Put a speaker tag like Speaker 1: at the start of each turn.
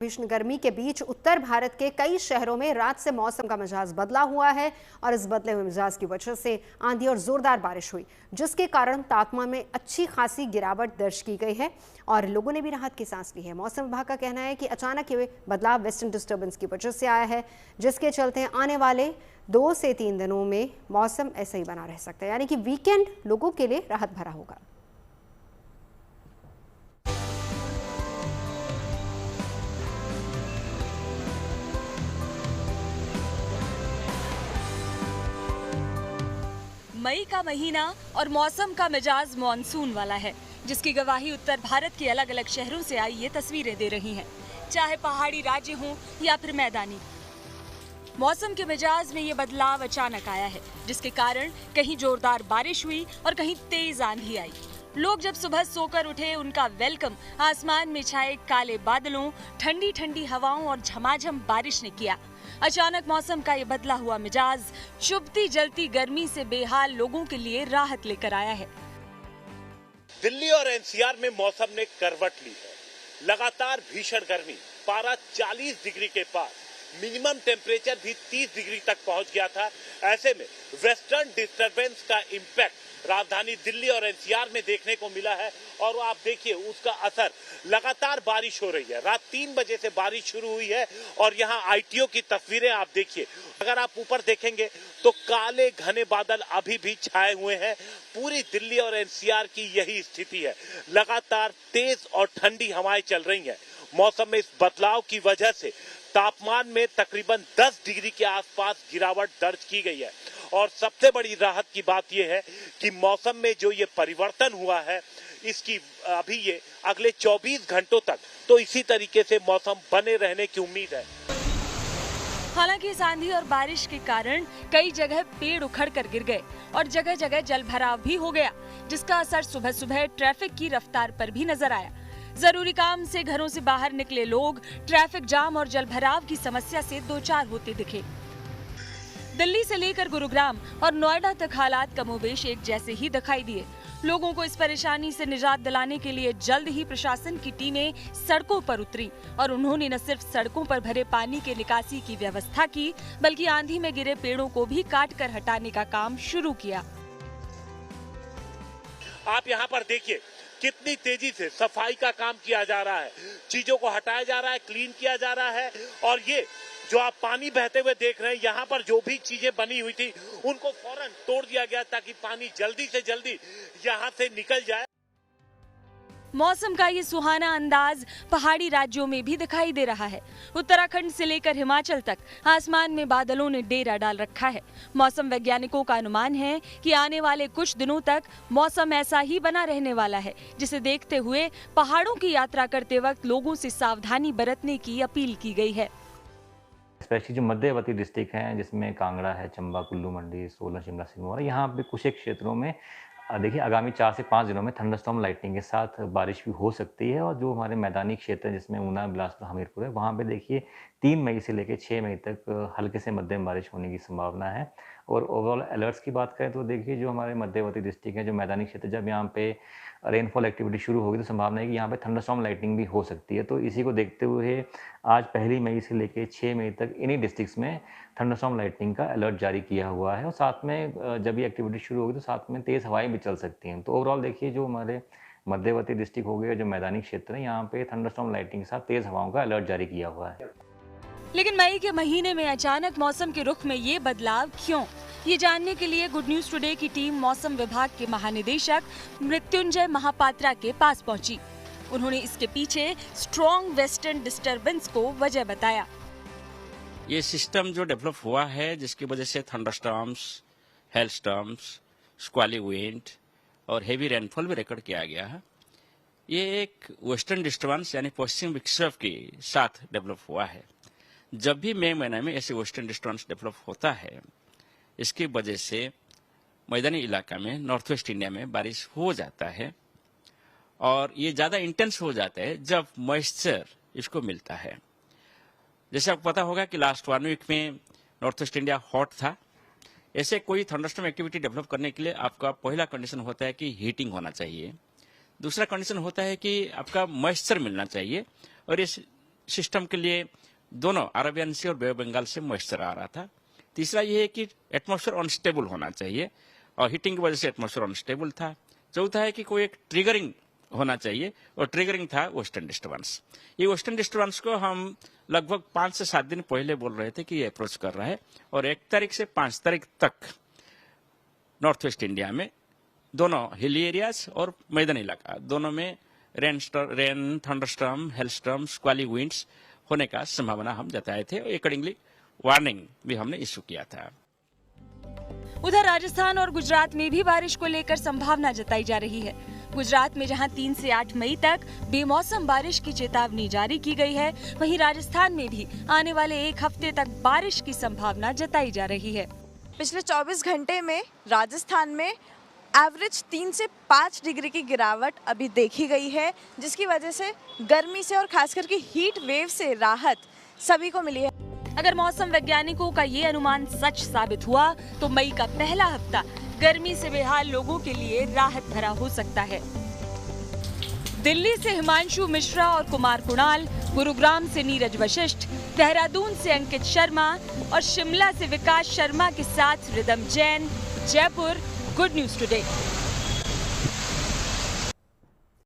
Speaker 1: भीषण गर्मी के बीच उत्तर भारत के कई शहरों में रात से मौसम का मिजाज बदला हुआ है और इस बदले हुए मिजाज की वजह से आंधी और जोरदार बारिश हुई, जिसके कारण तापमान में अच्छी खासी गिरावट दर्ज की गई है और लोगों ने भी राहत की सांस ली है। मौसम विभाग का कहना है कि अचानक ये बदलाव वेस्टर्न डिस्टर्बेंस की वजह से आया है, जिसके चलते आने वाले 2 से 3 दिनों में मौसम ऐसा ही बना रह सकता है, यानी कि वीकेंड लोगों के लिए राहत भरा होगा।
Speaker 2: मई का महीना और मौसम का मिजाज मॉनसून वाला है, जिसकी गवाही उत्तर भारत के अलग अलग शहरों से आई ये तस्वीरें दे रही हैं, चाहे पहाड़ी राज्य हों या फिर मैदानी। मौसम के मिजाज में ये बदलाव अचानक आया है, जिसके कारण कहीं जोरदार बारिश हुई और कहीं तेज आंधी आई। लोग जब सुबह सोकर उठे, उनका वेलकम आसमान में छाए काले बादलों, ठंडी ठंडी हवाओं और झमाझम बारिश ने किया। अचानक मौसम का ये बदला हुआ मिजाज चुभती जलती गर्मी से बेहाल लोगों के लिए राहत लेकर आया है।
Speaker 3: दिल्ली और एनसीआर में मौसम ने करवट ली है। लगातार भीषण गर्मी, पारा 40 डिग्री के पार, मिनिमम टेम्परेचर भी 30 डिग्री तक पहुंच गया था। ऐसे में वेस्टर्न डिस्टर्बेंस का इम्पैक्ट राजधानी दिल्ली और एनसीआर में देखने को मिला है और आप देखिए उसका असर, लगातार बारिश हो रही है। रात 3 बजे से बारिश शुरू हुई है और यहाँ आईटीओ की तस्वीरें आप देखिए। अगर आप ऊपर देखेंगे तो काले घने बादल अभी भी छाए हुए हैं। पूरी दिल्ली और एनसीआर की यही स्थिति है। लगातार तेज और ठंडी हवाएं चल रही हैं। मौसम में इस बदलाव की वजह से तापमान में तकरीबन 10 डिग्री के आसपास गिरावट दर्ज की गई है और सबसे बड़ी राहत की बात यह है कि मौसम में जो ये परिवर्तन हुआ है, इसकी अभी ये अगले 24 घंटों तक तो इसी तरीके से मौसम बने रहने की उम्मीद है।
Speaker 2: हालांकि इस आंधी और बारिश के कारण कई जगह पेड़ उखड़ कर गिर गए और जगह जगह जल भराव भी हो गया, जिसका असर सुबह सुबह ट्रैफिक की रफ्तार पर भी नजर आया। जरूरी काम से घरों से बाहर निकले लोग ट्रैफिक जाम और जलभराव की समस्या से दो चार होते दिखे। दिल्ली से लेकर गुरुग्राम और नोएडा तक हालात कमोबेश एक जैसे ही दिखाई दिए। लोगों को इस परेशानी से निजात दिलाने के लिए जल्द ही प्रशासन की टीमें सड़कों पर उतरी और उन्होंने न सिर्फ सड़कों पर भरे पानी के निकासी की व्यवस्था की, बल्कि आंधी में गिरे पेड़ों को भी काट कर हटाने का काम शुरू किया।
Speaker 3: आप यहाँ पर देखिए कितनी तेजी से सफाई का काम किया जा रहा है, चीजों को हटाया जा रहा है, क्लीन किया जा रहा है। और ये जो आप पानी बहते हुए देख रहे हैं, यहाँ पर जो भी चीजें बनी हुई थी उनको फौरन तोड़ दिया गया ताकि पानी जल्दी से जल्दी यहाँ से निकल जाए।
Speaker 2: मौसम का ये सुहाना अंदाज पहाड़ी राज्यों में भी दिखाई दे रहा है। उत्तराखंड से लेकर हिमाचल तक आसमान में बादलों ने डेरा डाल रखा है। मौसम वैज्ञानिकों का अनुमान है कि आने वाले कुछ दिनों तक मौसम ऐसा ही बना रहने वाला है, जिसे देखते हुए पहाड़ों की यात्रा करते वक्त लोगों से सावधानी बरतने की अपील की गई है।
Speaker 4: स्पेशली जो मध्यवर्ती डिस्ट्रिक्ट हैं, जिसमें कांगड़ा है, चंबा, कुल्लू मंडी, सोलन, शिमला, सिरमौर, यहाँ पे कुछ एक क्षेत्रों में देखिए आगामी 4 से 5 दिनों में थंडरस्टॉर्म लाइटनिंग के साथ बारिश भी हो सकती है। और जो हमारे मैदानी क्षेत्र हैं, जिसमें ऊना, बिलासपुर, हमीरपुर है, वहाँ पे देखिए 3 मई से लेकर 6 मई तक हल्के से मध्यम बारिश होने की संभावना है। और ओवरऑल अलर्ट्स की बात करें तो देखिए जो हमारे मध्यवर्ती डिस्ट्रिक्ट हैं, जो मैदानी क्षेत्र, जब यहाँ पे रेनफॉल एक्टिविटी शुरू होगी तो संभावना है कि यहाँ पे थंडरस्टॉर्म लाइटनिंग भी हो सकती है। तो इसी को देखते हुए आज 1 मई से लेकर 6 मई तक इन्हीं डिस्ट्रिक्ट्स में थंडरस्टॉर्म लाइटनिंग का अलर्ट जारी किया हुआ है। और साथ में जब ये एक्टिविटी शुरू होगी तो साथ में तेज़ हवाएं भी चल सकती हैं। तो ओवरऑल देखिए जो हमारे मध्यवर्ती डिस्ट्रिक्ट हो गए, जो मैदानी क्षेत्र है, यहाँ पे थंडरस्टॉर्म लाइटनिंग के साथ तेज़ हवाओं का अलर्ट जारी किया हुआ है।
Speaker 2: लेकिन मई के महीने में अचानक मौसम के रुख में ये बदलाव क्यों? ये जानने के लिए गुड न्यूज टुडे की टीम मौसम विभाग के महानिदेशक मृत्युंजय महापात्रा के पास पहुंची। उन्होंने इसके पीछे स्ट्रॉन्ग वेस्टर्न डिस्टर्बेंस को वजह बताया।
Speaker 5: ये सिस्टम जो डेवलप हुआ है, जिसकी वजह से थंडरस्टॉर्म्स, हेलस्टॉर्म्स, स्क्वाली विंड और हेवी रेनफॉल भी रिकॉर्ड किया गया है, ये एक वेस्टर्न डिस्टर्बेंस यानी पश्चिम विक्षोभ के साथ डेवलप हुआ है। जब भी मई महीने में ऐसे वेस्टर्न डिस्टर्बेंस डेवलप होता है, इसकी वजह से मैदानी इलाका में, नॉर्थ वेस्ट इंडिया में बारिश हो जाता है और ये ज़्यादा इंटेंस हो जाता है जब मॉइस्चर इसको मिलता है। जैसे आपको पता होगा कि लास्ट 1 वीक में नॉर्थ वेस्ट इंडिया हॉट था। ऐसे कोई थंडरस्टॉर्म एक्टिविटी डेवलप करने के लिए आपका पहला कंडीशन होता है कि हीटिंग होना चाहिए। दूसरा कंडीशन होता है कि आपका मॉइस्चर मिलना चाहिए और इस सिस्टम के लिए दोनों अरेबियन सी और बे ऑफ बंगाल से मॉइस्चर आ रहा था। तीसरा ये है कि एटमॉस्फेयर अनस्टेबल होना चाहिए और हीटिंग की वजह से एटमॉस्फेयर अनस्टेबल था। चौथा है कि कोई एक ट्रिगरिंग होना चाहिए और ट्रिगरिंग था वेस्टर्न डिस्टर्बेंस। ये वेस्टर्न डिस्टर्बेंस को हम लगभग 5 से 7 दिन पहले बोल रहे थे कि ये अप्रोच कर रहा है और 1 तारीख से 5 तारीख तक नॉर्थ वेस्ट इंडिया में दोनों हिली एरियाज और मैदानी इलाका दोनों में rain, thunderstorm, hailstorm, squally winds होने का संभावना हम जताए थे और अकॉर्डिंगली वार्निंग भी हमने इशू किया था।
Speaker 2: उधर राजस्थान और गुजरात में भी बारिश को लेकर संभावना जताई जा रही है। गुजरात में जहां 3 से 8 मई तक बेमौसम बारिश की चेतावनी जारी की गई है, वहीं राजस्थान में भी आने वाले 1 हफ्ते तक बारिश की संभावना जताई जा रही है।
Speaker 6: पिछले 24 घंटे में राजस्थान में एवरेज 3 से 5 डिग्री की गिरावट अभी देखी गई है, जिसकी वजह से गर्मी से और खासकर की हीट वेव से राहत सभी को मिली है।
Speaker 2: अगर मौसम वैज्ञानिकों का ये अनुमान सच साबित हुआ तो मई का पहला हफ्ता गर्मी से बेहाल लोगों के लिए राहत भरा हो सकता है। दिल्ली से हिमांशु मिश्रा और कुमार कुणाल, गुरुग्राम से नीरज वशिष्ठ, देहरादून से अंकित शर्मा और शिमला से विकास शर्मा के साथ rhythm Jain, Jaipur, good news today.